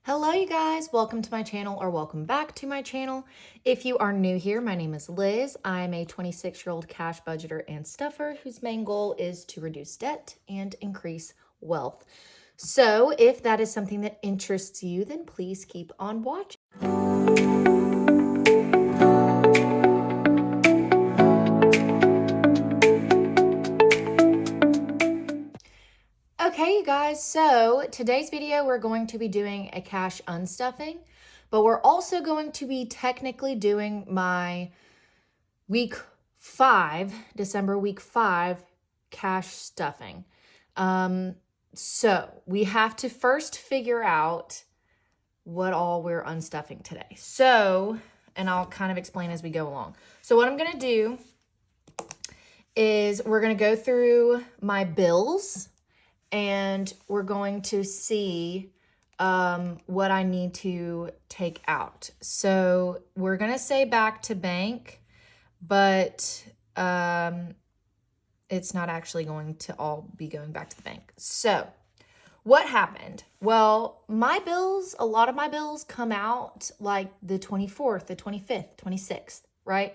Hello you guys, welcome to my channel or welcome back to my channel. If you are new here, my name is Liz. I'm a 26-year-old cash budgeter and stuffer whose main goal is to reduce debt and increase wealth. So if that is something that interests you, then please keep on watching. Okay, you guys, so today's video, we're going to be doing a cash unstuffing, but we're also going to be technically doing my December week 5 cash stuffing. So we have to first figure out what all we're unstuffing today. So, and I'll kind of explain as we go along. So what I'm going to do is we're going to go through my bills and we're going to see what I need to take out. So we're going to say back to bank, but it's not actually going to all be going back to the bank. So what happened? Well, my bills, a lot of my bills come out like the 24th, the 25th, 26th, right?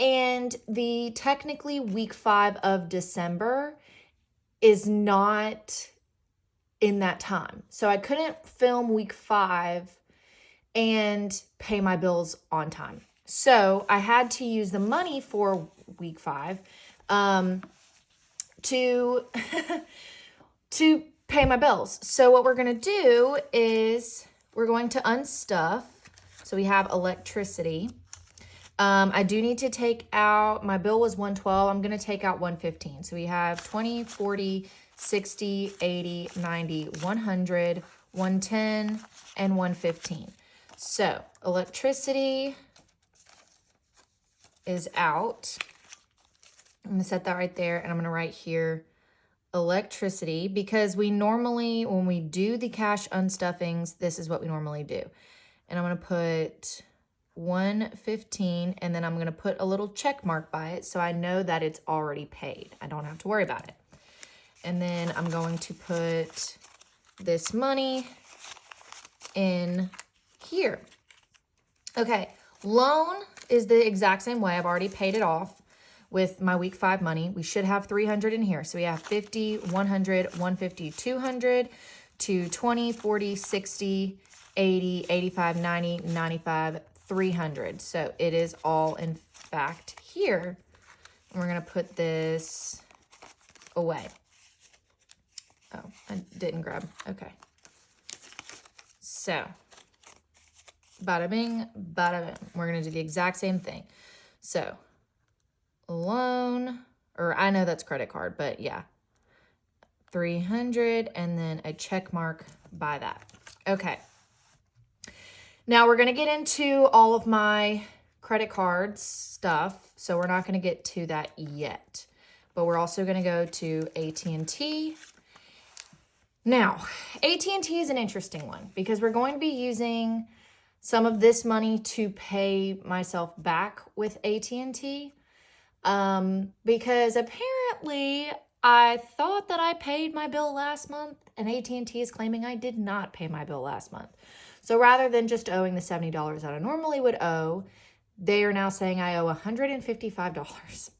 And the technically week 5 of December is not in that time. So I couldn't film week 5 and pay my bills on time. So I had to use the money for week 5 to to pay my bills. So what we're going to do is we're going to unstuff. So we have electricity. I do need to take out, my bill was $112. I'm going to take out $115. So we have 20, 40, 60, 80, 90, 100, 110, and 115. So electricity is out. I'm going to set that right there, and I'm going to write here electricity, because we normally, when we do the cash unstuffings, this is what we normally do. And I'm going to put 115, and then I'm going to put a little check mark by it so I know that it's already paid. I don't have to worry about it. And then I'm going to put this money in here. Okay, loan is the exact same way. I've already paid it off with my week 5 money. We should have 300 in here. So we have 50, 100, 150, 200, 220, 40, 60, 80, 85, 90, 95, 300. So it is all in fact here. And we're going to put this away. Oh, I didn't grab. Okay. So bada bing, bada bing. We're going to do the exact same thing. So loan, or I know that's credit card, but yeah, 300, and then a check mark by that. Okay. Now we're going to get into all of my credit cards stuff, so we're not going to get to that yet. But we're also going to go to AT&T. Now, AT&T is an interesting one because we're going to be using some of this money to pay myself back with AT&T. Because apparently I thought that I paid my bill last month, and AT&T is claiming I did not pay my bill last month. So rather than just owing the $70 that I normally would owe, they are now saying I owe $155.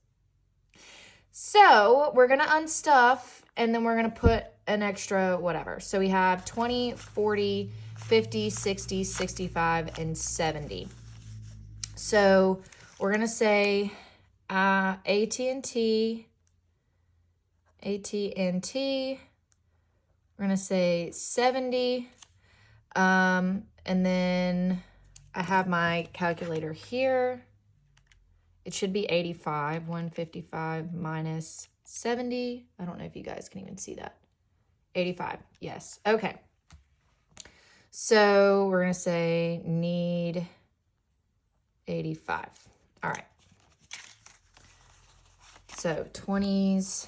So we're going to unstuff, and then we're going to put an extra whatever. So we have 20, 40, 50, 60, 65, and 70. So we're going to say AT&T, we're going to say 70, and then I have my calculator here. It should be 85, 155 minus 70. I don't know if you guys can even see that. 85, yes, okay. So we're going to say need 85, all right. So 20s,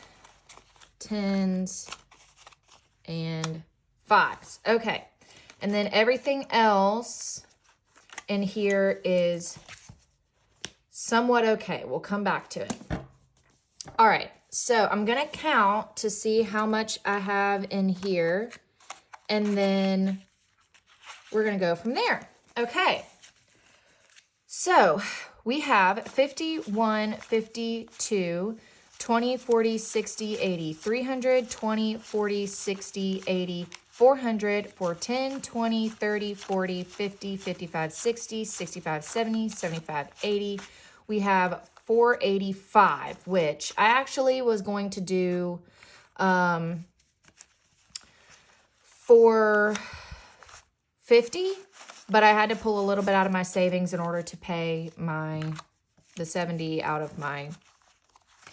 10s, and 5s. Okay. And then everything else in here is somewhat okay. We'll come back to it. All right. So I'm going to count to see how much I have in here. And then we're going to go from there. Okay. So we have 51, 52, 20, 40, 60, 80, 300, 20, 40, 60, 80, 400, 410, 20, 30, 40, 50, 55, 60, 65, 70, 75, 80. We have 485, which I actually was going to do 450, but I had to pull a little bit out of my savings in order to pay the 70 out of my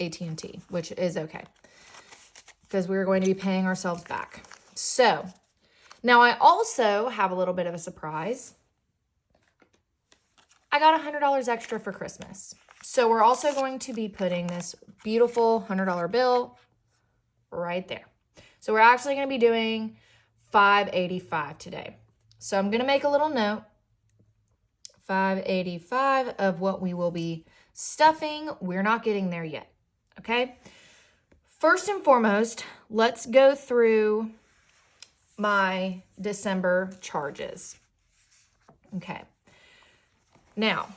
AT&T, which is okay, because we're going to be paying ourselves back. So now I also have a little bit of a surprise. I got $100 extra for Christmas. So we're also going to be putting this beautiful $100 bill right there. So we're actually going to be doing $585 today. So I'm going to make a little note, $585 of what we will be stuffing. We're not getting there yet. Okay. First and foremost, let's go through my December charges. Okay. Now,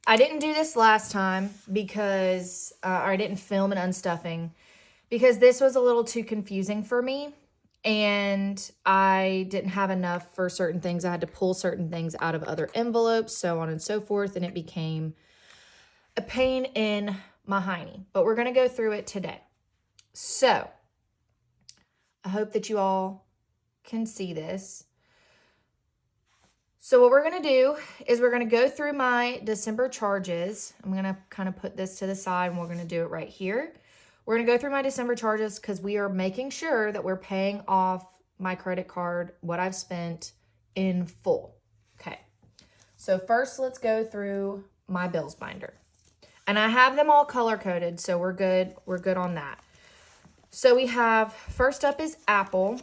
I didn't do this last time because, or I didn't film an unstuffing because this was a little too confusing for me and I didn't have enough for certain things. I had to pull certain things out of other envelopes, so on and so forth, and it became a pain in my hiney. But we're going to go through it today. So, I hope that you all can see this. So what we're going to do is we're going to go through my December charges. I'm going to kind of put this to the side and we're going to do it right here. We're going to go through my December charges because we are making sure that we're paying off my credit card, what I've spent in full. Okay. So first let's go through my bills binder. And I have them all color coded, so we're good. We're good on that. So we have, first up is Apple.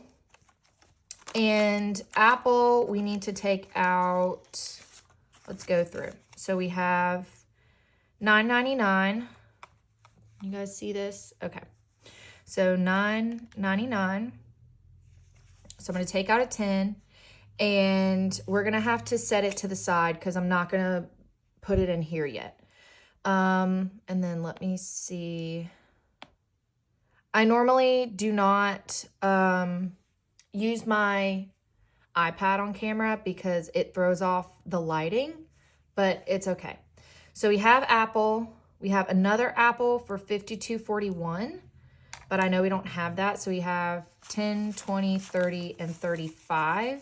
And Apple, we need to take out, let's go through. So we have $9.99. You guys see this? Okay. So $9.99. So I'm going to take out a 10. And we're going to have to set it to the side because I'm not going to put it in here yet. And then let me see. I normally do not use my iPad on camera because it throws off the lighting, but it's okay. So we have Apple. We have another Apple for $52.41, but I know we don't have that. So we have 10, 20, 30, and 35.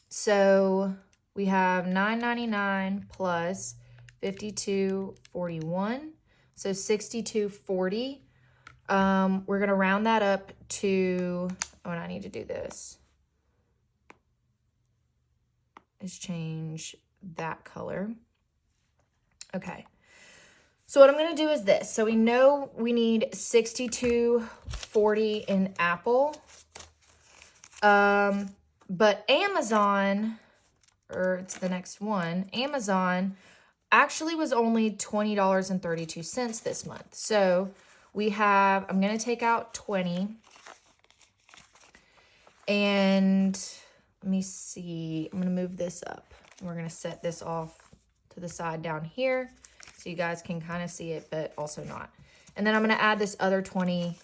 So we have $9.99 plus $52.41. So $62.40. We're going to round that up to, oh, and I need to do this, is change that color. Okay. So what I'm going to do is this. So we know we need $62.40 in Apple. But Amazon, or it's the next one, Amazon actually was only $20.32 this month. So we have, I'm going to take out 20. And let me see, I'm going to move this up. We're going to set this off to the side down here so you guys can kind of see it, but also not. And then I'm going to add this other 20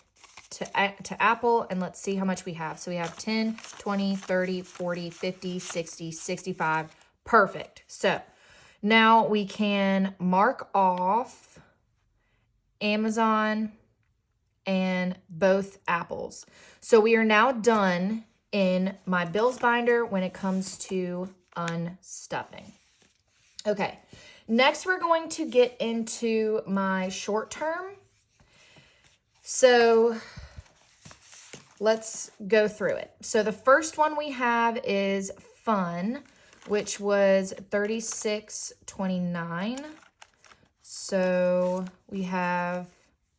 to Apple, and let's see how much we have. So we have 10, 20, 30, 40, 50, 60, 65. Perfect. So now we can mark off Amazon and both Apples. So we are now done in my bills binder when it comes to unstuffing. Okay, next we're going to get into my short term. So let's go through it. So the first one we have is fun, which was $36.29. So we have,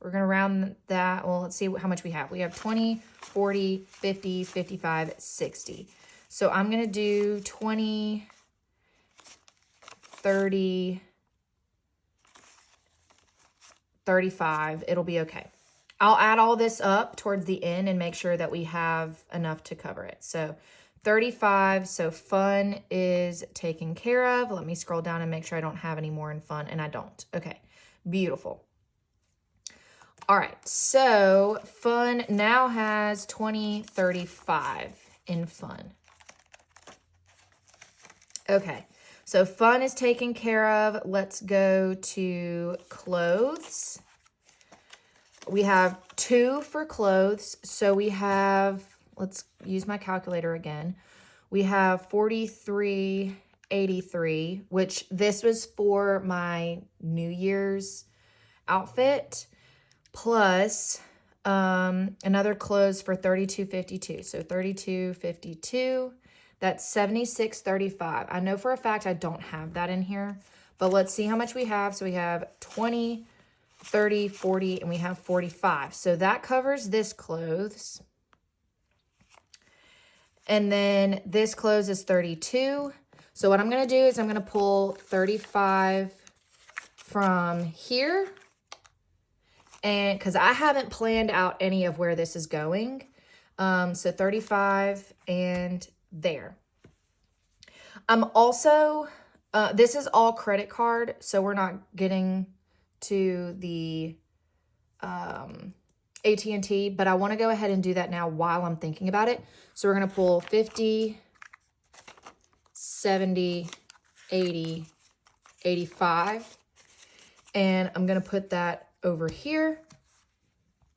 we're going to round that. Well, let's see how much we have. We have 20, 40, 50, 55, 60. So I'm going to do 20, 30, 35. It'll be okay. I'll add all this up towards the end and make sure that we have enough to cover it. So 35, so fun is taken care of. Let me scroll down and make sure I don't have any more in fun, and I don't. Okay, beautiful. All right, so fun now has 2035 in fun. Okay, so fun is taken care of. Let's go to clothes. We have 2 for clothes, so we have, let's use my calculator again. We have 43.83, which this was for my New Year's outfit, plus another clothes for 32.52. So 32.52, that's 76.35. I know for a fact I don't have that in here, but let's see how much we have. So we have 20, 30, 40, and we have 45. So that covers this clothes. And then this clothes is 32. So what I'm going to do is I'm going to pull 35 from here. And because I haven't planned out any of where this is going. So 35 and there. I'm also, this is all credit card. So we're not getting to the AT&T, but I want to go ahead and do that now while I'm thinking about it. So we're going to pull 50, 70, 80, 85, and I'm going to put that over here.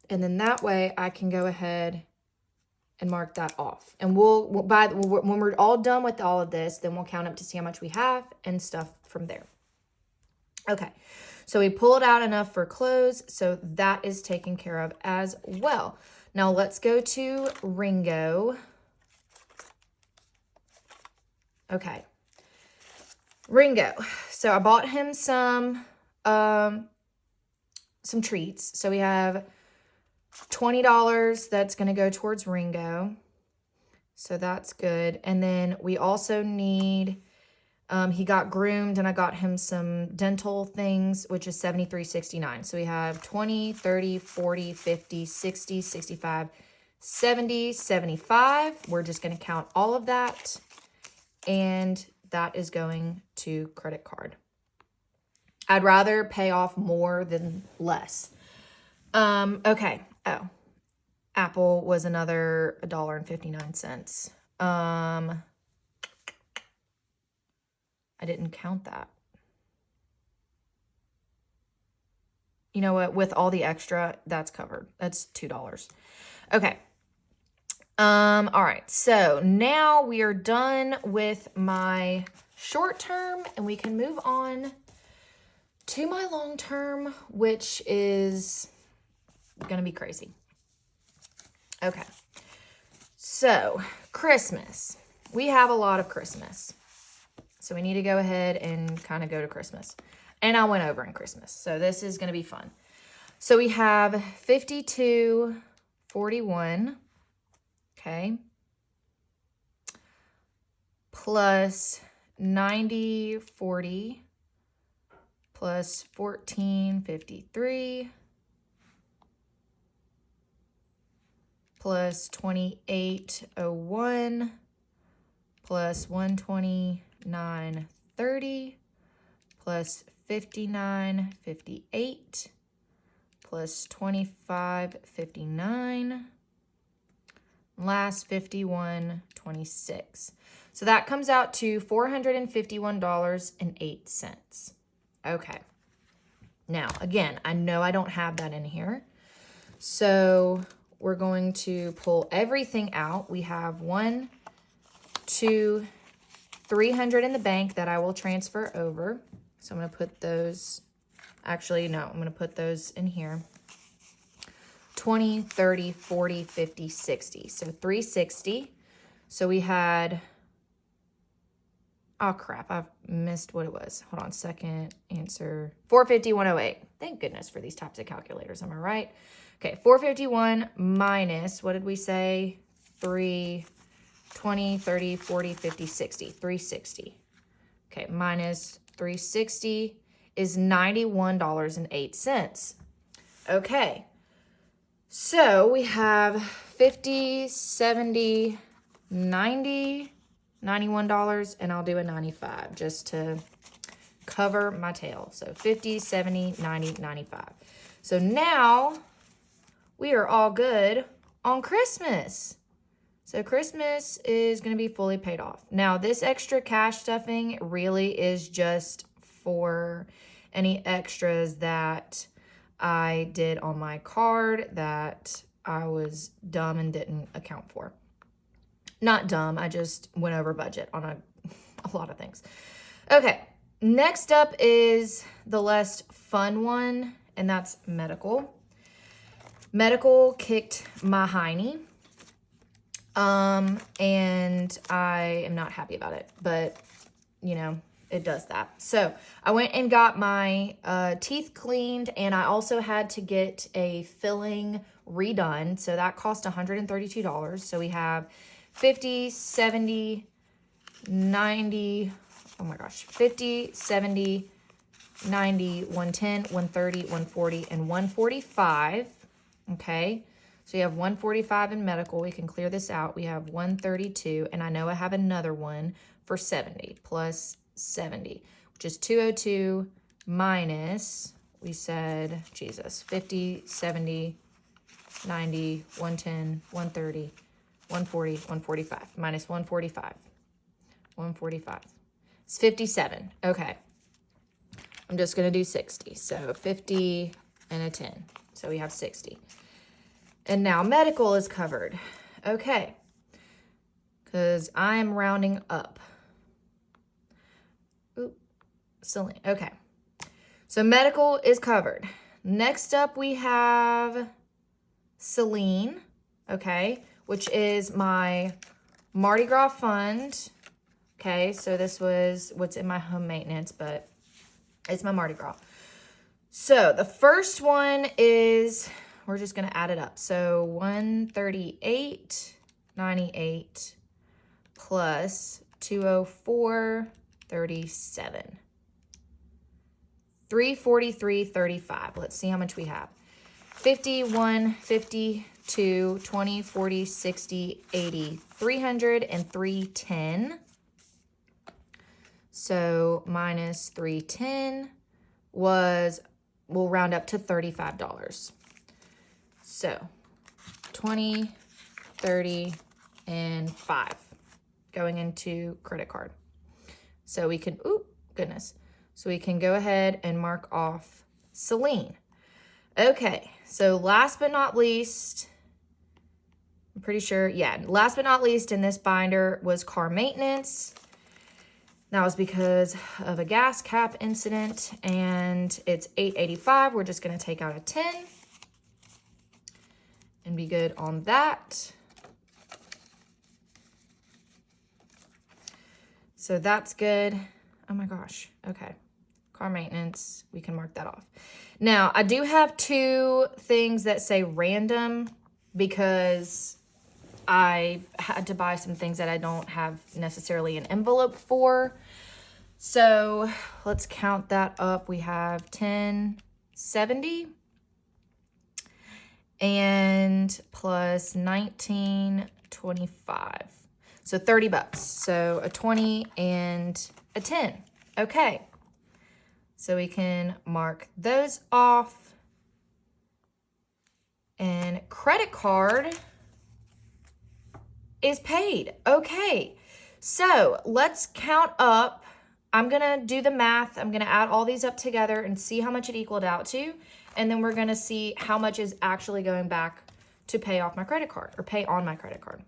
And then that way I can go ahead and mark that off. And when we're all done with all of this, then we'll count up to see how much we have and stuff from there. Okay. So we pulled out enough for clothes, so that is taken care of as well. Now let's go to Ringo. Okay. Ringo. So I bought him some treats. So we have $20 that's going to go towards Ringo. So that's good. And then we also need, he got groomed and I got him some dental things, which is $73.69. So we have 20, 30, 40, 50, 60, 65, 70, 75. We're just going to count all of that. And that is going to credit card. I'd rather pay off more than less. Okay. Oh, Apple was another $1.59. I didn't count that. You know what? With all the extra, that's covered. That's $2. Okay. All right. So now we are done with my short term and we can move on to my long term, which is going to be crazy. Okay. So Christmas, we have a lot of Christmas. So we need to go ahead and kind of go to Christmas. And I went over in Christmas. So this is going to be fun. So we have 52.41. Okay. Plus 90.40. Plus 14.53. Plus 28.01. Plus 129.30. Plus 59.58. Plus 25.59. Last 51.26. So that comes out to $451.08. Okay. Now, again, I know I don't have that in here. So we're going to pull everything out. We have 1, 2, 300 in the bank that I will transfer over. So I'm going to put those, actually, no, I'm going to put those in here. 20, 30, 40, 50, 60. So 360. So we had, oh crap, I've missed what it was. Hold on, second answer. 451.08. Thank goodness for these types of calculators, am I right? Okay, 451 minus, what did we say? 3, 20, 30, 40, 50, 60. 360. Okay, minus 360 is $91.08. Okay. So we have 50, 70, $90, $91, and I'll do a $95 just to cover my tail. So 50, 70, 90, 95. So now we are all good on Christmas. So Christmas is going to be fully paid off. Now, this extra cash stuffing really is just for any extras that I did on my card that I was dumb and didn't account for. Not dumb, I just went over budget on a lot of things. Okay, next up is the less fun one, and that's medical. Medical kicked my hiney. And I am not happy about it, but you know, it does that. So I went and got my teeth cleaned, and I also had to get a filling redone. So that cost $132. So we have 50, 70, 90, oh my gosh, 50, 70, 90, 110, 130, 140, and 145. Okay. So you have 145 in medical. We can clear this out. We have 132, and I know I have another one for 70 plus 70, which is 202 minus, we said, Jesus, 50, 70, 90, 110, 130, 140, 145, minus 145. 145. It's 57. Okay. I'm just going to do 60. So 50 and a 10. So we have 60. And now medical is covered. Okay. Because I am rounding up. Oop. Celine. Okay. So medical is covered. Next up we have Celine. Okay. Which is my Mardi Gras fund. Okay. So this was what's in my home maintenance, but it's my Mardi Gras. So the first one is, we're just going to add it up. So 138.98 plus 204.37. 343.35. Let's see how much we have. 51, 52, 20, 40, 60, 80, 300, and 310. So minus 310 was, we'll round up to $35. So 20, 30, and 5 going into credit card. So we can, ooh, goodness. So we can go ahead and mark off Celine. Okay, so last but not least, I'm pretty sure, yeah, last but not least in this binder was car maintenance. That was because of a gas cap incident, and it's $885. We're just going to take out a 10 and be good on that. So that's good. Oh my gosh. Okay. Car maintenance. We can mark that off. Now, I do have two things that say random because I had to buy some things that I don't have necessarily an envelope for. So let's count that up. We have 1070 and plus 1925. So $30. So a 20 and a 10. Okay. So we can mark those off. And credit card is paid. Okay. So let's count up. I'm going to do the math. I'm going to add all these up together and see how much it equaled out to. And then we're going to see how much is actually going back to pay off my credit card or pay on my credit card.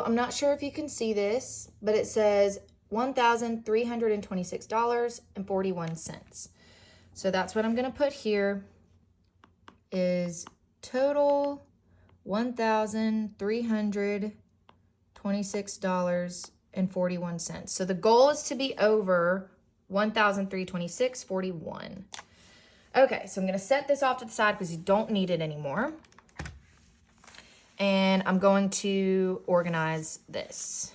I'm not sure if you can see this, but it says $1,326.41. So that's what I'm going to put here is total $1,326.41. So the goal is to be over $1,326.41. Okay, so I'm going to set this off to the side because you don't need it anymore. And I'm going to organize this.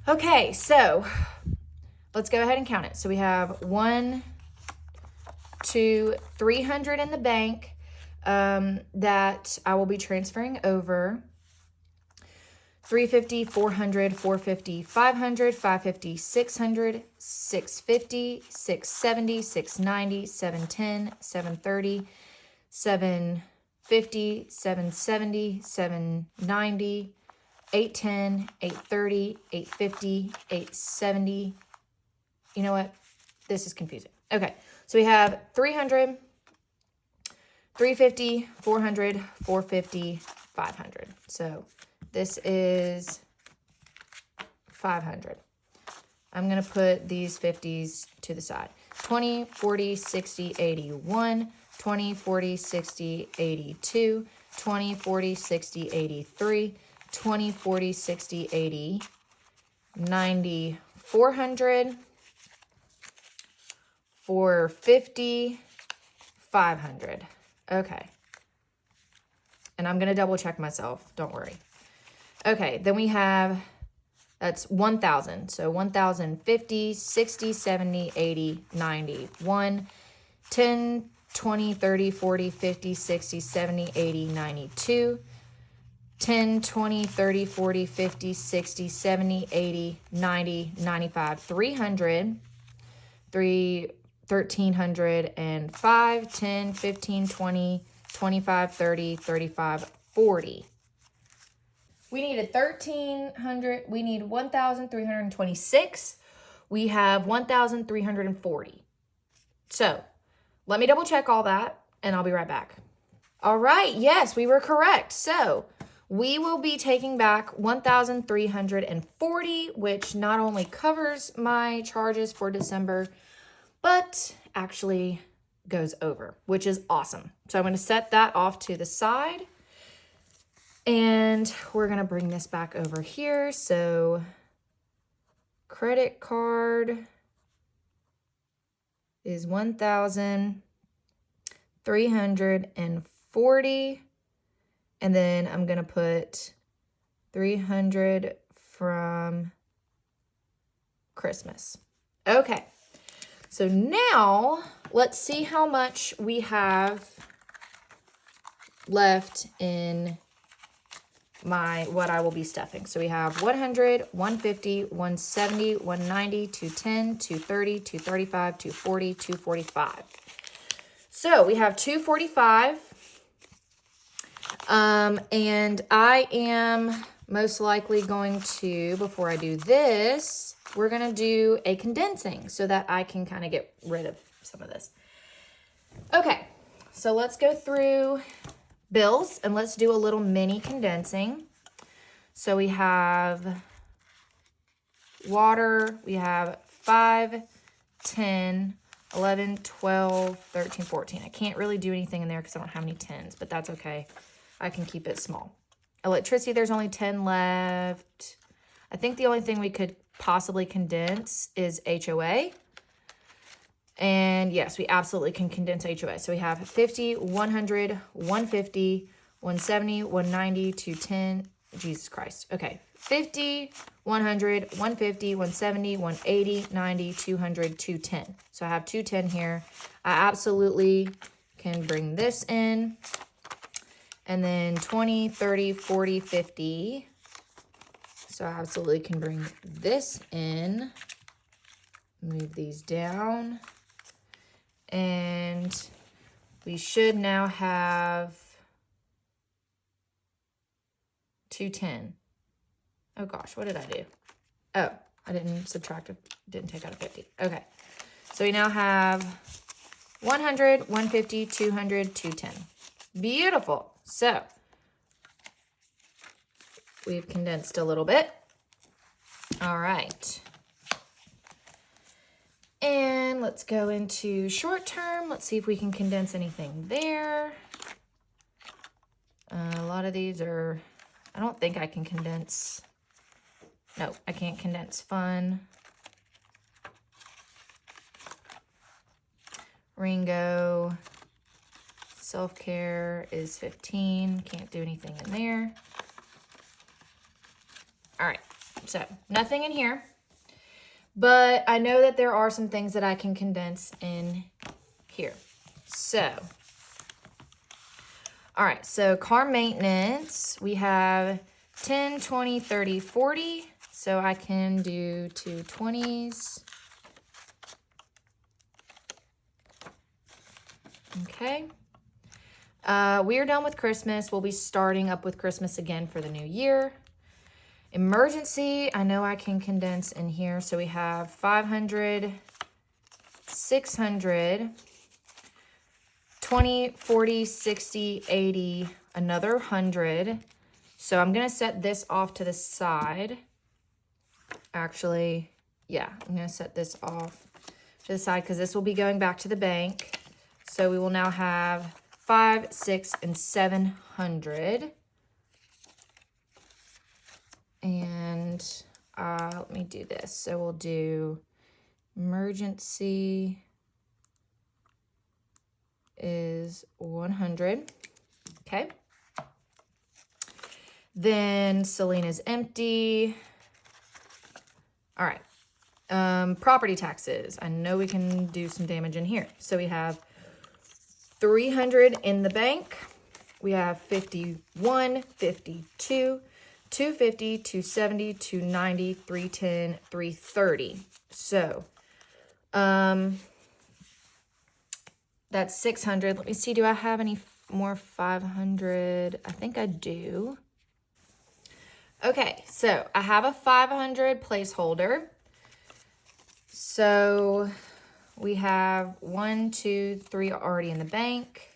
Okay, so let's go ahead and count it. So we have 1, 2, 300 in the bank that I will be transferring over. 350, 400, 450, 500, 550, 600, 650, 670, 690, 710, 730, 750, 770, 790, 810, 830, 850, 870. You know what? This is confusing. Okay, so we have 300, 350, 400, 450, 500. So this is 500. I'm going to put these 50s to the side. 20, 40, 60, 81, 20, 40, 60, 82, 20, 40, 60, 83, 20, 40, 60, 80, 90, 400, 450, 500. Okay. And I'm going to double check myself. Don't worry. Okay, then we have, that's 1,000. So 1,050, 60, 70, 80, 90, 1, 10, 20, 30, 40, 50, 60, 70, 80, 92, 10, 20, 30, 40, 50, 60, 70, 80, 90, 95, 300, 1,305, 10, 15, 20, 25, 30, 35, 40. We needed 1,300. We need 1,326. We have 1,340. So let me double check all that and I'll be right back. All right. Yes, we were correct. So we will be taking back 1,340, which not only covers my charges for December, but actually goes over, which is awesome. So I'm going to set that off to the side. And we're going to bring this back over here. So credit card is 1,340. And then I'm going to put 300 from Christmas. Okay. So now let's see how much we have left in what I will be stuffing. So we have 100, 150, 170, 190, 210, 230, 235, 240, 245. So we have 245. And I am most likely going to, before I do this, we're going to do a condensing so that I can kind of get rid of some of this. Okay, so let's go through bills and let's do a little mini condensing. So we have water, we have 5, 10, 11, 12, 13, 14. I can't really do anything in there because I don't have any 10s, but that's okay. I can keep it small. Electricity, there's only 10 left. I think the only thing we could possibly condense is HOA. And yes, we absolutely can condense HOA. So we have 50, 100, 150, 170, 190, 210, Jesus Christ. Okay. 50, 100, 150, 170, 180, 90, 200, 210. So I have 210 here. I absolutely can bring this in. And then 20, 30, 40, 50. So I absolutely can bring this in. Move these down. And we should now have 210. Oh gosh, what did I do? Oh, I didn't subtract it, didn't take out a 50. Okay. So we now have 100, 150, 200, 210. Beautiful. So we've condensed a little bit. All right. And let's go into short term. Let's see if we can condense anything there. A lot of these are, I don't think I can condense. No, I can't condense fun. Ringo. Self-care is 15. Can't do anything in there. All right, so nothing in here. But I know that there are some things that I can condense in here. So, all right, so car maintenance, we have 10, 20, 30, 40. So I can do 2 20s. Okay. We are done with Christmas. We'll be starting up with Christmas again for the new year. Emergency, I know I can condense in here. So we have 500, 600, 20, 40, 60, 80, another 100. So I'm going to set this off to the side. Actually, yeah, I'm going to set this off to the side because this will be going back to the bank. So we will now have 5, 6, and 700. And let me do this. So we'll do emergency is 100. Okay. Then Selena's empty. All right. Property taxes. I know we can do some damage in here. So we have 300 in the bank. We have 51, 52, 250, 270, 290, 310, 330. So, that's 600. Let me see, do I have any more 500? I think I do. Okay, so I have a 500 placeholder. So we have 1, 2, 3 already in the bank.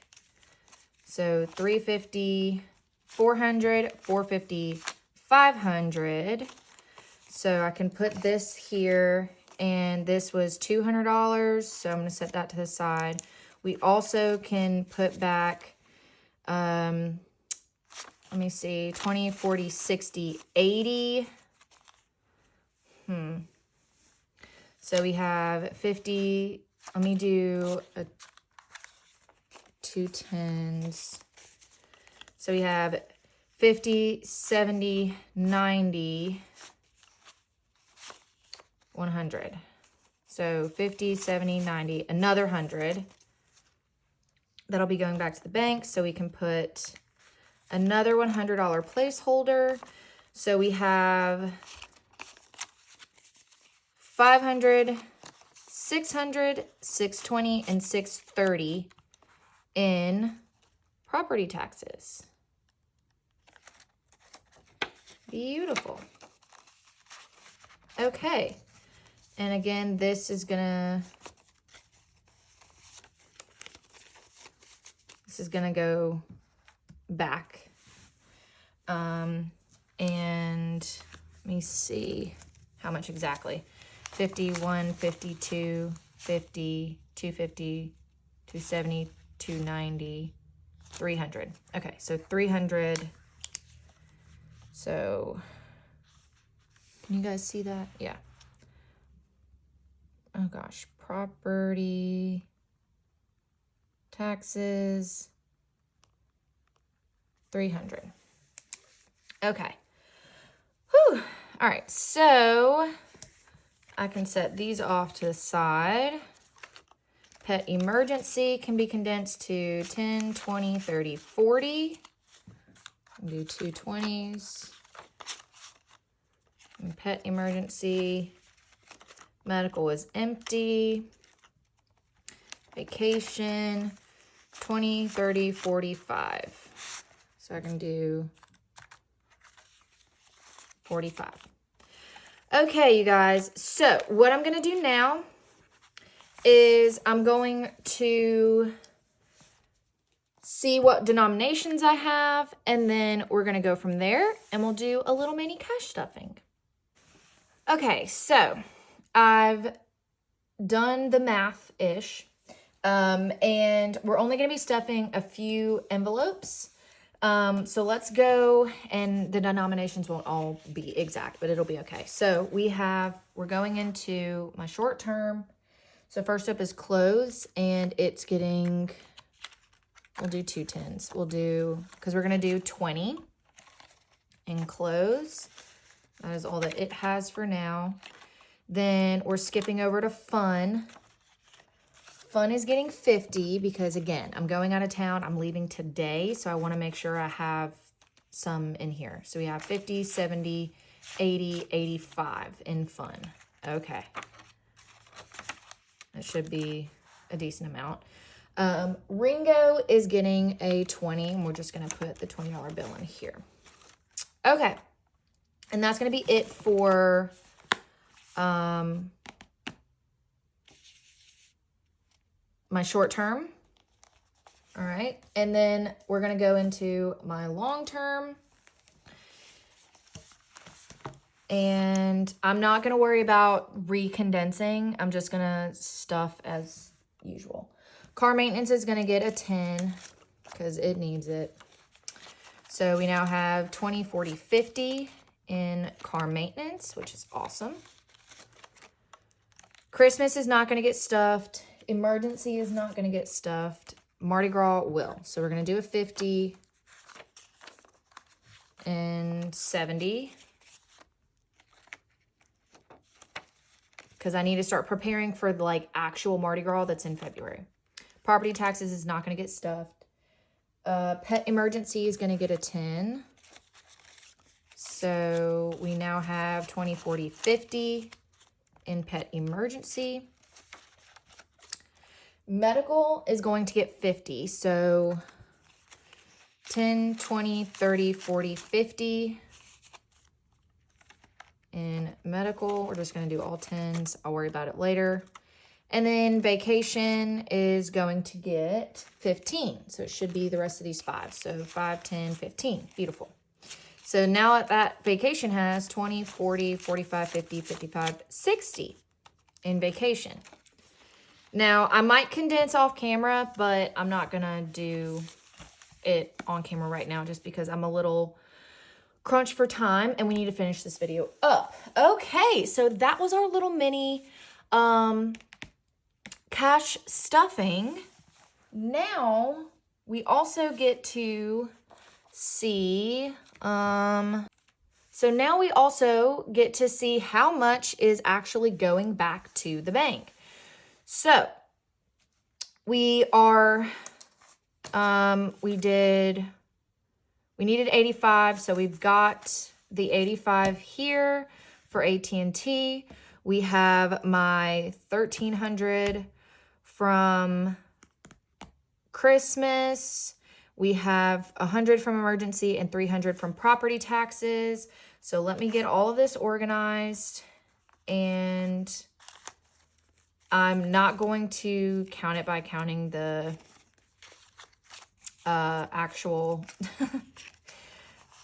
So 350, 400, 450, 500. So I can put this here, and this was $200. So I'm going to set that to the side. We also can put back, let me see, 20, 40, 60, 80. So we have 50, let me do a 2 10s. So we have 50, 70, 90, 100. So 50, 70, 90, another 100. That'll be going back to the bank. So we can put another $100 placeholder. So we have 500, 600, 620, and 630 in property taxes. Beautiful. Okay. And again, this is gonna go back. And let me see how much exactly. 51, 52, 50, 250, 270, 290, 300. Okay, so 300. So, can you guys see that? Yeah. Oh gosh, property taxes, 300. Okay, All right, so I can set these off to the side. Pet emergency can be condensed to 10, 20, 30, 40. Do 2 20s. And pet emergency. Medical is empty. Vacation, 20, 30, 45. So I can do 45. Okay, you guys. So what I'm going to do now is I'm going to see what denominations I have, and then we're going to go from there, and we'll do a little mini cash stuffing. Okay, so I've done the math-ish, and we're only going to be stuffing a few envelopes. So let's go, and the denominations won't all be exact, but it'll be okay. So we're going into my short term. So first up is clothes, and it's getting, we'll do 2 10s. We'll do, because we're going to do 20 in clothes. That is all that it has for now. Then we're skipping over to fun. Fun is getting 50 because, again, I'm going out of town. I'm leaving today, so I want to make sure I have some in here. So we have 50, 70, 80, 85 in fun. Okay. That should be a decent amount. Ringo is getting a 20, and we're just going to put the $20 bill in here. Okay. And that's going to be it for my short term. All right. And then we're going to go into my long term. And I'm not going to worry about recondensing. I'm just going to stuff as usual. Car maintenance is going to get a 10 because it needs it. So we now have 20, 40, 50 in car maintenance, which is awesome. Christmas is not going to get stuffed. Emergency is not going to get stuffed. Mardi Gras will. So we're going to do a 50 and 70. Because I need to start preparing for like actual Mardi Gras that's in February. Property taxes is not going to get stuffed. Pet emergency is going to get a 10. So we now have 20, 40, 50 in pet emergency. Medical is going to get 50. So 10, 20, 30, 40, 50 in medical. We're just going to do all 10s. I'll worry about it later. And then vacation is going to get 15. So it should be the rest of these 5. So 5, 10, 15. Beautiful. So now that vacation has 20, 40, 45, 50, 55, 60 in vacation. Now, I might condense off camera, but I'm not going to do it on camera right now just because I'm a little crunch for time and we need to finish this video up. Okay, so that was our little mini cash stuffing. Now, we also get to see, so now we also get to see how much is actually going back to the bank. So, we needed 85, so we've got the 85 here for AT&T. We have my 1,300 from Christmas. We have 100 from emergency and 300 from property taxes. So let me get all of this organized, and I'm not going to count it by counting the actual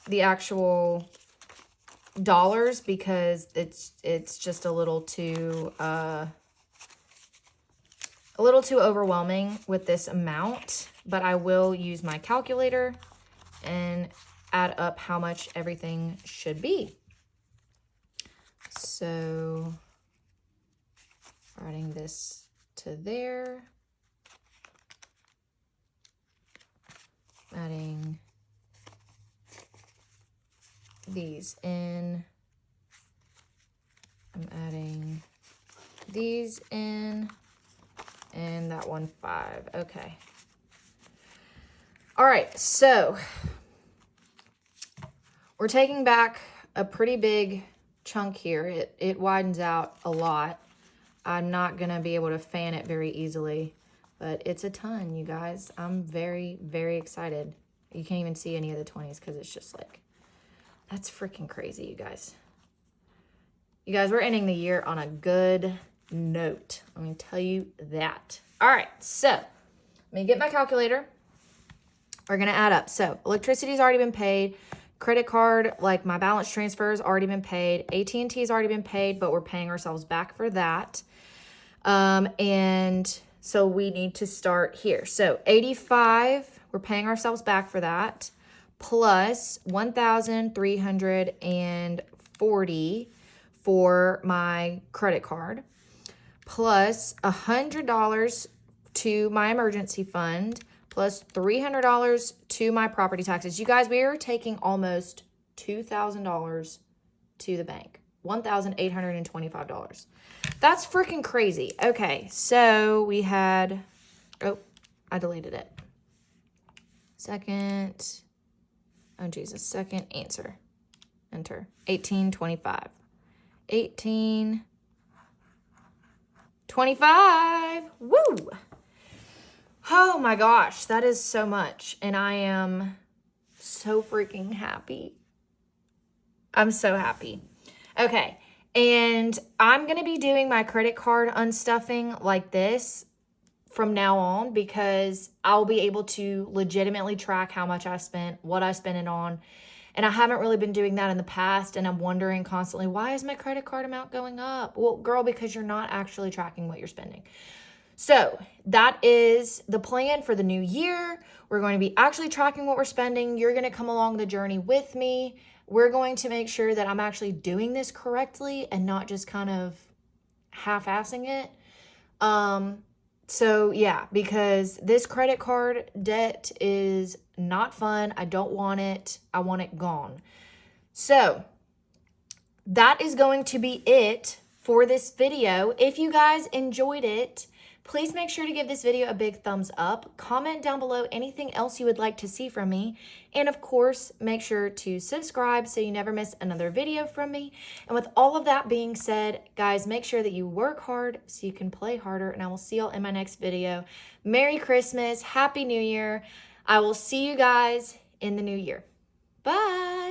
the actual dollars because it's just a little too overwhelming with this amount, but I will use my calculator and add up how much everything should be. So adding this to there, adding these in I'm adding these in, and that one 5. Okay. All right, so we're taking back a pretty big chunk here. It widens out a lot. I'm not going to be able to fan it very easily, but it's a ton, you guys. I'm very, very excited. You can't even see any of the 20s because it's just like, that's freaking crazy, you guys. You guys, we're ending the year on a good note. Let me tell you that. All right, so let me get my calculator. We're going to add up. So electricity's already been paid. Credit card, like my balance transfer, has already been paid. AT&T has already been paid, but we're paying ourselves back for that. And so we need to start here. So 85, we're paying ourselves back for that, plus 1,340 for my credit card, plus $100 to my emergency fund, plus $300 to my property taxes. You guys, we are taking almost $2,000 to the bank. $1,825. That's freaking crazy. Okay, so we had, oh, I deleted it. Second, oh Jesus, second answer. Enter. 1825. 1825. Woo! Oh my gosh, that is so much. And I am so freaking happy. I'm so happy. Okay, and I'm going to be doing my credit card unstuffing like this from now on because I'll be able to legitimately track how much I spent, what I spent it on. And I haven't really been doing that in the past, and I'm wondering constantly, why is my credit card amount going up? Well, girl, because you're not actually tracking what you're spending. So that is the plan for the new year. We're going to be actually tracking what we're spending. You're going to come along the journey with me. We're going to make sure that I'm actually doing this correctly and not just kind of half-assing it. So yeah, because this credit card debt is not fun. I don't want it. I want it gone. So that is going to be it for this video. If you guys enjoyed it, please make sure to give this video a big thumbs up. Comment down below anything else you would like to see from me. And of course, make sure to subscribe so you never miss another video from me. And with all of that being said, guys, make sure that you work hard so you can play harder. And I will see y'all in my next video. Merry Christmas. Happy New Year. I will see you guys in the new year. Bye.